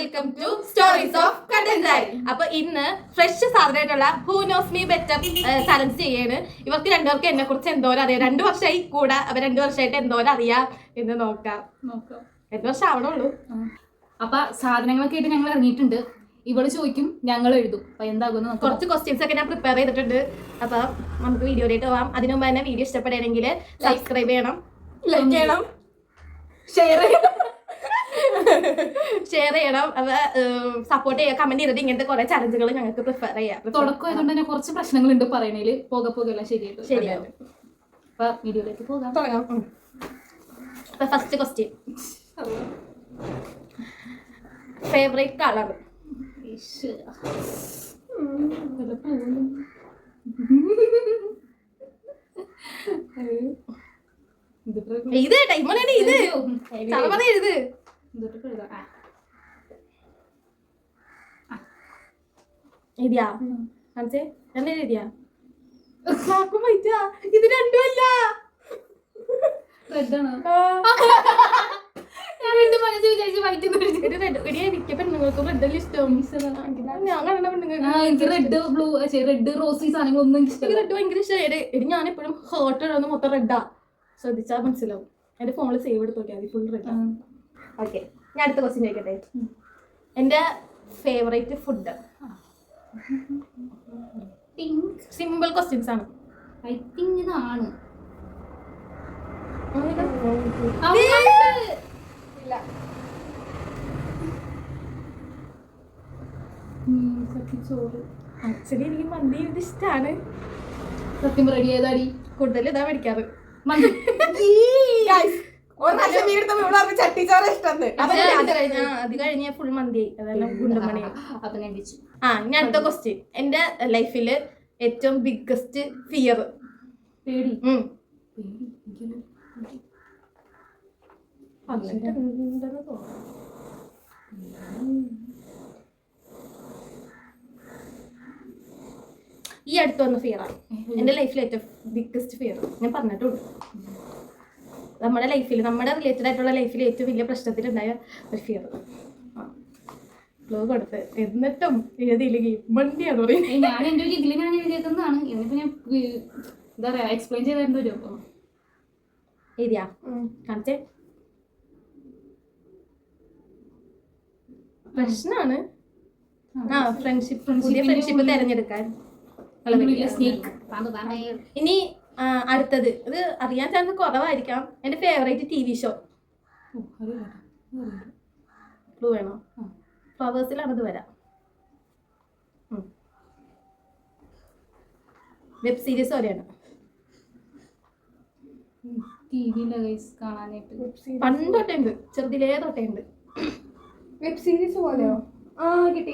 Welcome to stories of Kattanchai. അപ്പൊ ഇന്ന് fresh സാധനമായിട്ടുള്ള who knows me better challenge ചെയ്യാണ്. ഇവർക്ക് രണ്ടുപേർക്ക് എന്നെ കുറിച്ച് എന്തോരം അറിയാം. 2 വർഷമായി കൂടെ, അപ്പൊ 2 വർഷമായിട്ട് എന്തോരം അറിയാം എന്ന് നോക്കാം. 2 വർഷം ആവണുള്ളൂ. അപ്പൊ സാധനങ്ങളൊക്കെ ആയിട്ട് ഞങ്ങൾ ഇറങ്ങിയിട്ടുണ്ട്. ഇവള് ചോദിക്കും, ഞങ്ങൾ എഴുതും. അപ്പൊ എന്താകുന്നു കുറച്ച് ക്വസ്റ്റ്യൻസ് ഒക്കെ ഞാൻ പ്രിപ്പയർ ചെയ്തിട്ടുണ്ട്. അപ്പൊ നമുക്ക് വീഡിയോയിലേക്ക് പോവാം. അതിനു മുമ്പ് തന്നെ വീഡിയോ ഇഷ്ടപ്പെടുകയാണെങ്കിൽ സബ്സ്ക്രൈബ് ചെയ്യണം, ലൈക്ക് ചെയ്യണം, ഷെയർ ചെയ്യണം. സപ്പോർട്ട് ചെയ്യുക, കമന്റ് ചെയ്തിട്ട് ഇങ്ങനത്തെ കുറെ ചലഞ്ചുകൾ ഞങ്ങൾക്ക് പ്രിഫർ ചെയ്യാം. തുടക്കമായതുകൊണ്ട് തന്നെ കുറച്ച് പ്രശ്നങ്ങളുണ്ട് പറയണേല്. പോകെ എല്ലാം ശരിയാവും. അപ്പൊ വീഡിയോയിലേക്ക് പോകാം. First question, favourite colour? ഇത് ടൈമാണ്. ഇത് ഇത് എഴുതിയാ കാണിച്ചേ, എന്താ എഴുതിയാ? ഇത് രണ്ടുമല്ല, മിക്ക പെണ്ണുങ്ങൾക്ക് റെഡ് ഇഷ്ടം. റെഡ് ബ്ലൂ റെഡ് റോസി സാധനങ്ങളൊന്നും റെഡ് ഭയങ്കര ഇഷ്ടം. എടി ഞാൻ എപ്പോഴും ഹേർട്ട് ഇടുന്ന മൊത്തം റെഡാ. ശ്രദ്ധിച്ചാൽ മനസ്സിലാവും. എന്റെ ഫോണിൽ സേവ് എടുത്ത് നോക്കിയാൽ മതി, ഫുൾ റെഡ്. ഓക്കെ, ഞാൻ അടുത്ത ക്വസ്റ്റ്യൻ ചോദിക്കട്ടെ. എന്റെ ഫേവറേറ്റ് ഫുഡ്? സിമ്പിൾ ക്വസ്റ്റ്യൻസ് ആണ്. ഐ തിങ്ക് ഇതാണ്. ആക്ച്വലി എനിക്ക് മന്തി ഇഷ്ടമാണ്. സത്യം റെഡി ഏതാടി കൂടുതൽ ഇതാ മേടിക്കാറ്. മന്തി. അത് കഴിഞ്ഞ ഫുൾ മന്തി, അതെല്ലാം ഗുണ്ടമണി. ഇനി അടുത്ത ക്വസ്റ്റ്യൻ. എന്റെ ലൈഫില് ഏറ്റവും ബിഗ്ഗസ്റ്റ് ഫിയർ? പേടി. ഈ അടുത്ത് വന്ന ഫിയറാണ് എന്റെ ലൈഫിൽ ഏറ്റവും ബിഗ്ഗസ്റ്റ് ഫിയർ. ഞാൻ പറഞ്ഞിട്ടുണ്ട്, നമ്മുടെ ലൈഫിൽ, നമ്മുടെ റിലേറ്റഡ് ആയിട്ടുള്ള ലൈഫിൽ ഏറ്റവും വലിയ പ്രശ്നത്തിലുണ്ടായ ഒരു ഫിയർ. ക്ലൂ കൊടുത്ത് എന്നിട്ടും എഴുതിയില്ലെങ്കിൽ വണ്ടിയാന്ന് പറയുന്നത്. ഞാൻ എൻ്റെ ഒരു ഇതിൽ ഞാൻ എഴുതിയേക്കുന്നതാണ്. എന്നിട്ട് ഞാൻ എന്താ പറയാ എക്സ്പ്ലെയിൻ ചെയ്ത് തരേണ്ടി വരും. അപ്പോൾ എഴുതിയാ കാണിച്ചേ. പ്രശ്നമാണ് ഫ്രണ്ട്ഷിപ്പ്, പുതിയ ഫ്രണ്ട്ഷിപ്പ് തിരഞ്ഞെടുക്കാൻ. ഇനി അടുത്തത്, ഇത് അറിയാൻ ചാൻസ് കുറവായിരിക്കാം. എന്റെ ഫേവറേറ്റ് TV ഷോ? ക്ലൂ വേണോ? ഫ്ലവേഴ്സിലാണ് ഇത് വരാം. വെബ് സീരീസ് പോലെയാണ്. പണ്ട് തൊട്ടേ ഉണ്ട്, ചെറുതിലേ തൊട്ടേ ഉണ്ട്. വെബ് സീരീസ് പോലെയോ? കിട്ടി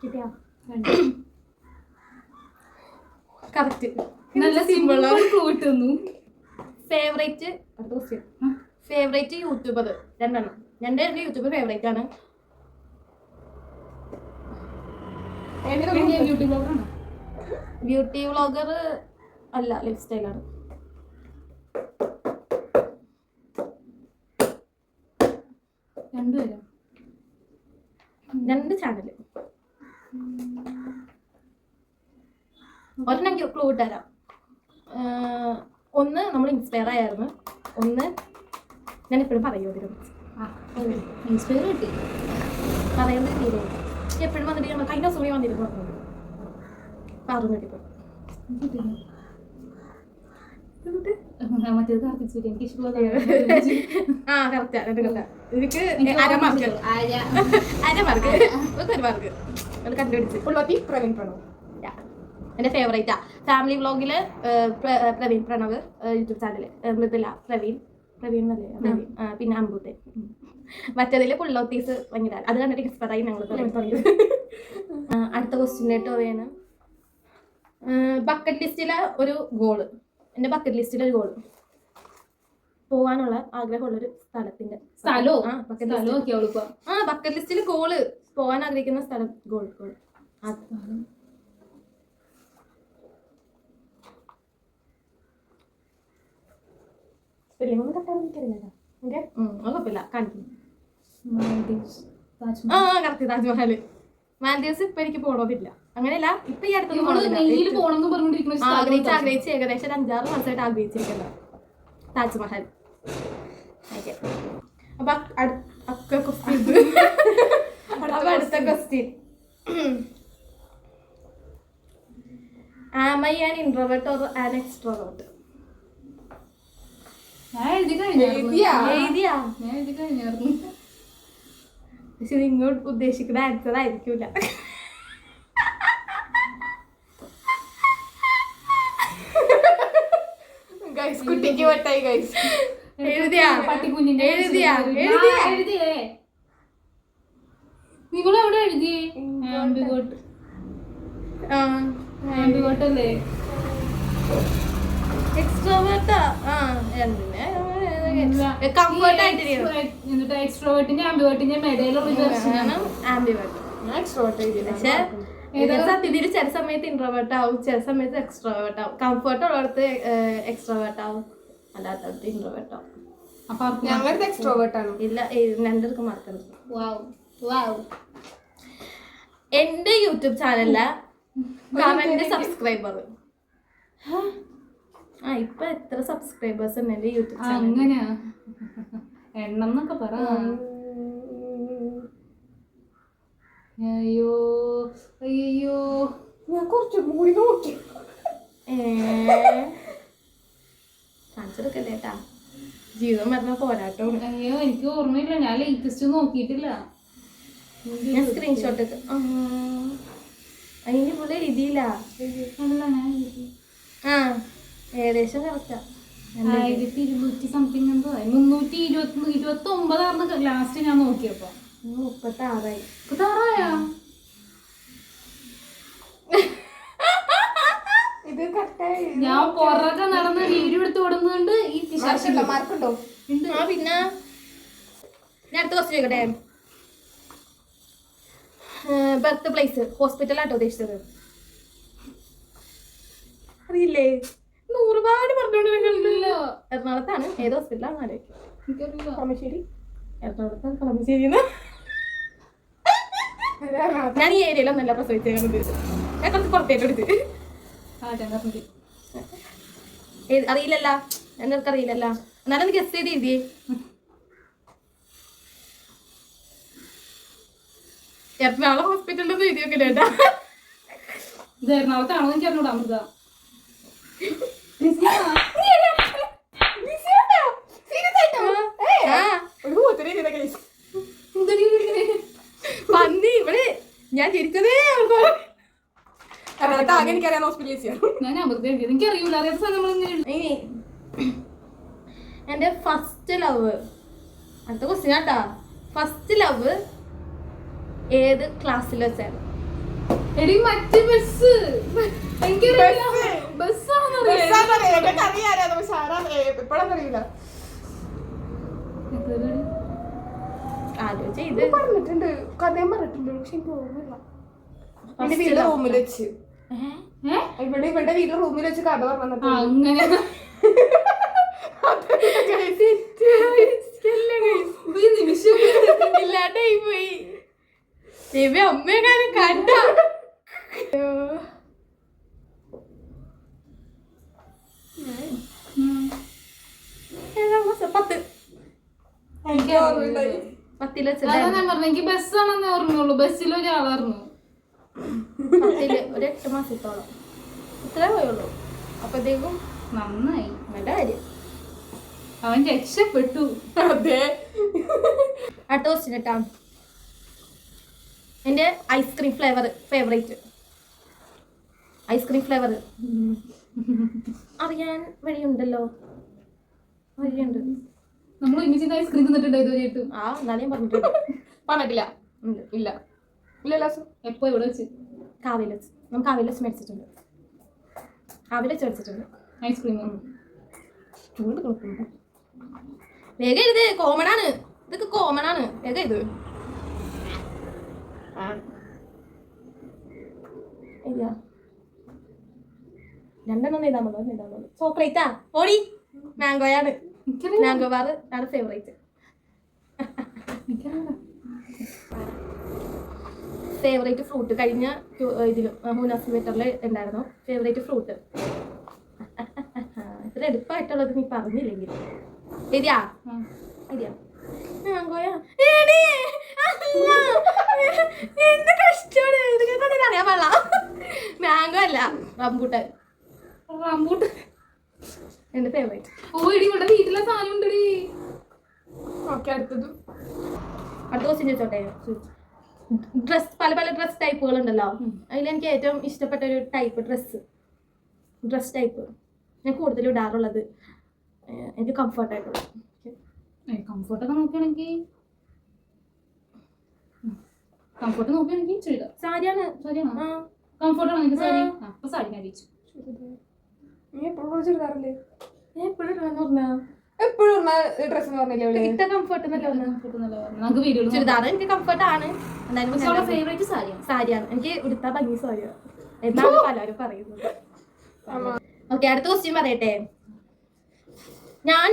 കിട്ടിയാ? കറക്റ്റ്. നല്ല സിമ്പിൾ കൂട്ടുന്നു. Favourite favourite YouTuber? 2 എണ്ണം. എന്റെ യൂട്യൂബർ ഫേവറേറ്റ് ആണ്. ബ്യൂട്ടി വ്ളോഗർ അല്ല, ലൈഫ് സ്റ്റൈലാണ്. രണ്ടുപേരും 2 ചാനല്. ഒരെണ്ണം ക്ലൂ ഇട്ടുതരാം. ഒന്ന് നമ്മൾ ഇൻസ്പയർ ആയിരുന്നു, ഒന്ന് ഞാൻ എപ്പോഴും പറയൂ. ഇൻസ്പയർ കിട്ടി പറയുന്നത് തീരെ എപ്പോഴും വന്നിട്ട് കഴിഞ്ഞ ദിവസം വന്നിരുന്നു പറഞ്ഞിട്ടിപ്പോ. മറ്റേത് കാർത്തിച്ചു എനിക്ക് ഇഷ്ടമുള്ള കണ്ടുപിടിച്ച് പ്രവീൺ പ്രണവ് എന്റെ ഫേവറേറ്റാ. ഫാമിലി വ്ളോഗില് പ്രവീൺ പ്രണവ് യൂട്യൂബ് ചാനല്, മൃദുല പ്രവീൺ എന്നല്ലേ പ്രവീൺ, പിന്നെ അമ്പൂത്തെ. മറ്റേതില് പുള്ളോത്തീസ് ഭയങ്കര, അത് കണ്ടിട്ട് ഇൻസ്പയറായി ഞങ്ങൾ പറഞ്ഞത്. അടുത്ത ക്വസ്റ്റ്യനായിട്ട് പറയാണ്, ബക്കറ്റ് ലിസ്റ്റിലെ ഒരു ഗോള്. എന്റെ ബക്കറ്റ് ലിസ്റ്റിലെ ഒരു ഗോള്, പോവാനുള്ള ആഗ്രഹമുള്ളൊരു സ്ഥലത്തിന്റെ ബക്കറ്റ് ലിസ്റ്റിൽ ഗോള്, പോവാൻ ആഗ്രഹിക്കുന്ന സ്ഥലം. ഗോൾ സ്പെല്ലിംഗ് ഒന്നും കട്ടാൻ എനിക്കറിയില്ല. അത് കുഴപ്പമില്ല കാണിക്കും. Maldives, Taj Mahal. Correct Taj Mahal. Maldives ഇപ്പൊ എനിക്ക് പോകണമെന്നില്ല. അങ്ങനെയല്ല, ഇപ്പൊ ഈ അടുത്തൊന്നും ഇവള് നെയ്യിൽ പോകണമെന്നില്ല. പോണെന്ന് പറഞ്ഞോണ്ടിരിക്കുന്ന സ്ഥലം ആഗ്രഹിച്ച് ഏകദേശം 5-6 മാസമായിട്ട് ആഗ്രഹിച്ചിരിക്കുന്നത് താജ്മഹൽ. ഓക്കെ, അപ്പൊ അടുത്ത question. Am I an introvert or an extrovert? ഞാൻ എഴുതി കഴിഞ്ഞായിരുന്നു. എഴുതിയാ? ഞാൻ എഴുതി കഴിഞ്ഞായിരുന്നു. പക്ഷെ നിങ്ങൾ ഉദ്ദേശിക്കുന്ന ആൻസർ ആയിരിക്കൂല. കുട്ടിക്ക് വട്ടായി ഗൈസ്. എഴുതിയാ? പട്ടിക്കുഞ്ഞിന്റെ എഴുതിയാ? എഴുതിയേ? നിങ്ങളെവിടെ എഴുതിയേ? ആംബിഗോട്ട്. ആംബിഗോട്ട് അല്ലേ? എക്സ്ട്രോവേർട്ടാ? കംഫർട്ട് ആയിട്ടിരിക്കണം. എന്നിട്ട് എക്സ്ട്രോവേർട്ടിന്റെ ആംബിവേർട്ടിന്റെ ഇടയിലുള്ള ദർശനം ആംബിവേർട്ട്. ഞാൻ എക്സ്ട്രോവേർട്ട് എഴുതിയില്ല. പക്ഷെ സത്യത്തിൽ ചില സമയത്ത് ഇൻട്രോവേർട്ട് ആവും, ചില സമയത്ത് എക്സ്ട്രോവേർട്ട് ആവും. കംഫർട്ട് ഉള്ളിടത്ത് എക്സ്ട്രോവേർട്ട് ആവും, അല്ലാത്തടത്ത് ഇൻട്രോവേർട്ട് ആവും. അപ്പൊ ഞങ്ങളുടെ എക്സ്ട്രോവേർട്ട് ആണ്. ഇല്ല, രണ്ടുപേർക്കും മാർക്കുണ്ട്. എന്റെ യൂട്യൂബ് ചാനലിലെ കമന്റ് സബ്സ്ക്രൈബർ. ഇപ്പൊ എത്ര സബ്സ്ക്രൈബേഴ്സ് ഉണ്ട് എന്റെ യൂട്യൂബ് ചാനൽ? അങ്ങനെയാ എണ്ണം എന്നൊക്കെ പറ. അയ്യോ അയ്യോ, ഞാൻ കുറച്ചും കൂടി നോക്കി. കാണിച്ചെടുക്കല്ലേ കേട്ടാ, ജീവിതം വരുന്ന പോരാട്ടം. അയ്യോ എനിക്ക് ഓർമ്മയില്ല, ഞാൻ ലേറ്റസ്റ്റ് നോക്കിയിട്ടില്ല. ഞാൻ സ്ക്രീൻഷോട്ട് അതിന്റെ ഇവിടെ എഴുതിയില്ല. അല്ല ഞാൻ ഏകദേശം കറക്റ്റാ. 1200 സംതിങ് എന്തോ 329 ലാസ്റ്റ് ഞാൻ നോക്കിയപ്പോ. 36 ഇത് കറക്റ്റായി. ഞാൻ പുറകെ നടന്ന് വീഡിയോ എടുത്ത് ഓടുന്നുണ്ട്. ഈ മാർക്കുണ്ടോ? പിന്നെ ഞാൻ അടുത്ത ക്വസ്റ്റ്യൻ ചോദിക്കട്ടെ. ബർത്ത് പ്ലേസ് ഹോസ്പിറ്റലാട്ടോ ഉദ്ദേശിച്ചത്? അറിയില്ലേ? ഒരുപാട് പറഞ്ഞോണ്ടിരിക്കുന്നുണ്ടല്ലോ. എറണാകുളത്താണ്. ഏത് ഹോസ്പിറ്റലാണ് ആലോചിക്കും? എനിക്കറിയില്ല. കളമശ്ശേരി. എറണാകുളത്താണ്. കളമശ്ശേരിന്ന്. ഞാൻ ഈ ഏരിയയിലൊന്നല്ല പ്രസവിച്ചത്. ഞാൻ കുറച്ച് പുറത്തേക്ക് എടുത്ത്. അറിയില്ലല്ല, എന്നൊക്കെ അറിയില്ലല്ല. എന്നാലും ഗസ് ചെയ്ത് എഴുതിയേ. എറണാകുളം ഹോസ്പിറ്റലിൽ എഴുതി വെക്കലേട്ടാ. ഇത് എറണാകുളത്താണോ എനിക്ക് അറിഞ്ഞൂടാ. അമൃത പന്നി ഇവിടെ ഞാൻ ചിരിച്ചതേ. ആകെ എനിക്കറിയാൻ ഹോസ്പിറ്റലൈസ്. ഞാൻ അമൃത എഴുതിയത് എനിക്കറിയൂല. അറിയാത്ത സ്ഥലങ്ങൾ ഇനി എന്റെ ഫസ്റ്റ് ലവ്, അടുത്ത ക്വസ്റ്റ്യൻ ആട്ടാ. ഫസ്റ്റ് ലവ് ഏത് ക്ലാസ്സിൽ വെച്ചാണ്? എടി മറ്റേ ബസ്. എനിക്കറിയില്ല ബസ്സാണെന്നറിയില്ല. ഇപ്പഴറിയില്ല. ആലോചിച്ച് ഇത് പറഞ്ഞിട്ടുണ്ട്, കഥയും പറഞ്ഞിട്ടുണ്ട്. പക്ഷെ എനിക്ക് ഓർമ്മയില്ല. എന്റെ വീട്ടിലെ റൂമിൽ വെച്ച് ഇവിടെ വീട്ടിലെ റൂമിൽ വെച്ച് കഥ പറഞ്ഞു. അങ്ങനെ നിമിഷം ഇല്ലാണ്ടായി പോയി. ദേവി അമ്മയെങ്ങാനും കണ്ട. 10 അതാ ഞാൻ പറഞ്ഞു. എനിക്ക് ബസ്സാണെന്ന് ഓർമ്മയുള്ളൂ. ബസ്സിൽ ഒരാളായിരുന്നു. 10 ഒരു 8 മാസത്തോളം ഇത്രേ പോയുള്ളൂ. അപ്പത്തേക്കും നന്നായി. നല്ല കാര്യം, അവൻ രക്ഷപ്പെട്ടു. അതെ. അടുത്ത ക്വസ്റ്റ്യൻ കേട്ടാ. എൻ്റെ ice cream flavour favourite ice cream flavour അറിയാൻ വഴിയുണ്ടല്ലോ? വഴിയുണ്ട്. നമ്മൾ ഒരുമിച്ച് ഐസ്ക്രീം തിന്നിട്ടുണ്ടോ ഇതുവരെയായിട്ട്? എന്നാലും പറഞ്ഞിട്ടുണ്ട്. പറഞ്ഞിട്ടില്ല. ഇല്ല ഇല്ലല്ലോ. എപ്പോ ഇവിടെ വെച്ച്? കാവിൽ വെച്ച്. നമുക്ക് കാവിൽ വെച്ച് മേടിച്ചിട്ടുണ്ട്. കാവിൽ വെച്ച് മേടിച്ചിട്ടുണ്ട് ഐസ്ക്രീം. ചൂട് കൊടുക്കുന്നു. വേഗം ഇത് കോമൺ ആണ്. ഇതൊക്കെ കോമൺ ആണ്. വേഗം ഇത് രണ്ടെണ്ണം ഇതാണല്ലോ. ചോക്ലേറ്റാ? ഓടി മാംഗോയാണ്. എനിക്കറിയാം. മാംഗോ ബാർ ആണ് ഫേവറേറ്റ്. എനിക്കറിയാം. ഫേവറേറ്റ് ഫ്രൂട്ട് കഴിഞ്ഞ ഇതിലും ഹൂനാസ് മീറ്ററിൽ ഉണ്ടായിരുന്നു ഫേവറേറ്റ് ഫ്രൂട്ട്. ഇത്ര എടുപ്പായിട്ടുള്ളത് നീ പറഞ്ഞില്ലെങ്കിൽ ശരിയാ ശരിയാ മാംഗോയാ. എന്ത് കഷ്ടമാണ് ഇതൊക്കെ അറിയാൻ പാടില്ല. മാംഗോ അല്ല റംബൂട്ടാൻ. റംബൂട്ടാൻ എന്റെ ഫേവറേറ്റ്. ഓ എടി ഇവിടെ വീട്ടിലെ സാധനം ഉണ്ടടി. ഓക്കെ അടുത്തത് അടുത്ത ക്വസ്റ്റ്യൻ ചോദിച്ചോട്ടെ. ഡ്രസ് പല പല ഡ്രസ് ടൈപ്പുകൾ ഉണ്ടല്ലോ. അതിലെനിക്ക് ഏറ്റവും ഇഷ്ടപ്പെട്ട ഒരു ടൈപ്പ് ഡ്രസ് ടൈപ്പ് ഞാൻ കൂടുതലും ഇടാറുള്ളത് എനിക്ക് കംഫർട്ടായിട്ടുള്ളത്. കംഫർട്ടൊക്കെ നോക്കുകയാണെങ്കിൽ ചുരിദാർ. സാരിയാണ്. സാരിയാണോ? കംഫർട്ടാണോ എനിക്ക് സാരി? അപ്പൊ സാരി ഞാൻ കഴിച്ചു. നീ എപ്പോഴും ചുരിദാറില്ലേ? എപ്പോഴും ഇടാന്ന് പറഞ്ഞാ എപ്പോഴും ഡ്രസ് എന്ന് പറഞ്ഞില്ലേ ഇട്ട കംഫർട്ട് എന്നല്ല പറഞ്ഞത്. നമുക്ക് വീഡിയോ ചുരിദാർ എനിക്ക് കംഫർട്ട് ആണ്. എന്തായാലും ഫേവറേറ്റ് സാരിയാണ്. സാരിയാണ് എനിക്ക് ഉടുത്താ ഭംഗി സാരിയാണ് എന്നാണ് പലരും പറയുന്നത്. ഓക്കെ അടുത്ത ക്വസ്റ്റ്യൻ പറയട്ടെ. ഞാൻ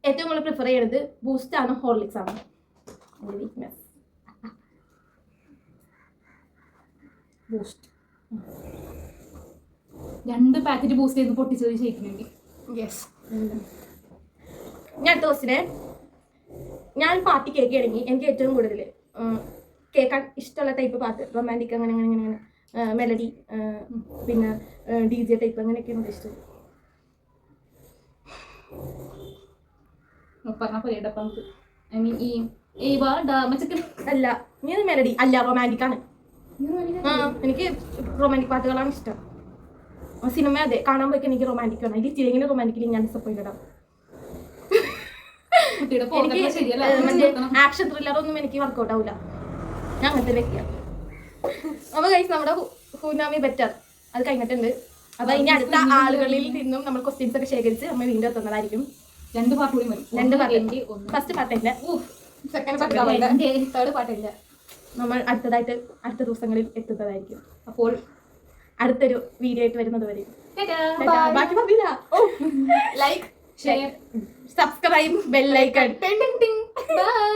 ഏറ്റവും കൂടുതൽ പ്രിഫർ ചെയ്യുന്നത് ബൂസ്റ്റ് ആണ് ഹോർലിക്സ് ആണ് എൻ്റെ വീക്ക്നെസ്. ബൂസ്റ്റ് 2 പാക്കറ്റ് ബൂസ്റ്റ് ചെയ്ത് പൊട്ടിച്ചത് ഷേക്കിനുണ്ട്. യെസ്. ഞാൻ അടുത്ത ക്വസ്റ്റിന് ഞാൻ പാട്ട് കേൾക്കുകയാണെങ്കിൽ എനിക്ക് ഏറ്റവും കൂടുതൽ കേൾക്കാൻ ഇഷ്ടമുള്ള ടൈപ്പ് പാട്ട് റൊമാൻറ്റിക് അങ്ങനെ അങ്ങനെ അങ്ങനെ മെലഡി പിന്നെ DJ ടൈപ്പ് അങ്ങനെയൊക്കെയാണ് ഇഷ്ടം. പറഞ്ഞ പറയട്ട ഐ മീൻ ഈ അല്ല നീ മെലഡി അല്ല റൊമാൻറ്റിക് ആണ്. എനിക്ക് റൊമാൻറ്റിക് പാട്ടുകളാണ് ഇഷ്ടം. സിനിമ അതെ കാണാൻ പോയി എനിക്ക് റൊമാൻറ്റിക് ആണ്. എനിക്ക് ഇങ്ങനെ റൊമാൻറ്റിക്കിൽ ഞാൻ ഡിസപ്പോയിന്റഡ് ആണ്. എനിക്ക് ആക്ഷൻ ത്രില്ലർ ഒന്നും എനിക്ക് വർക്കൗട്ട് ആവില്ല. ഞാൻ അങ്ങനത്തെ വ്യക്തിയാണ്. അപ്പൊ ഗൈസ് നമ്മുടെ ഹൂനാമി ബെറ്റർ അത് കഴിഞ്ഞിട്ടുണ്ട്. അപ്പൊ ഇനി അടുത്ത ആളുകളിൽ നിന്നും നമ്മൾ ക്വസ്റ്റ്യൻസ് ഒക്കെ ശേഖരിച്ച് നമ്മൾ വീണ്ടും എത്തുന്നതായിരിക്കും. 2 പാർട്ട് കൂടി മതി. 2 പാർട്ട്. ഫസ്റ്റ് പാട്ടില്ല, സെക്കൻഡ് പാർട്ട്, തേർഡ് പാട്ടില്ല. നമ്മൾ അടുത്ത ദിവസങ്ങളിൽ എത്തുന്നതായിരിക്കും. അപ്പോൾ അടുത്തൊരു വീഡിയോ ആയിട്ട് വരുന്നത് വരെ ബാക്കി പറഞ്ഞില്ല. Like share subscribe bell icon. By.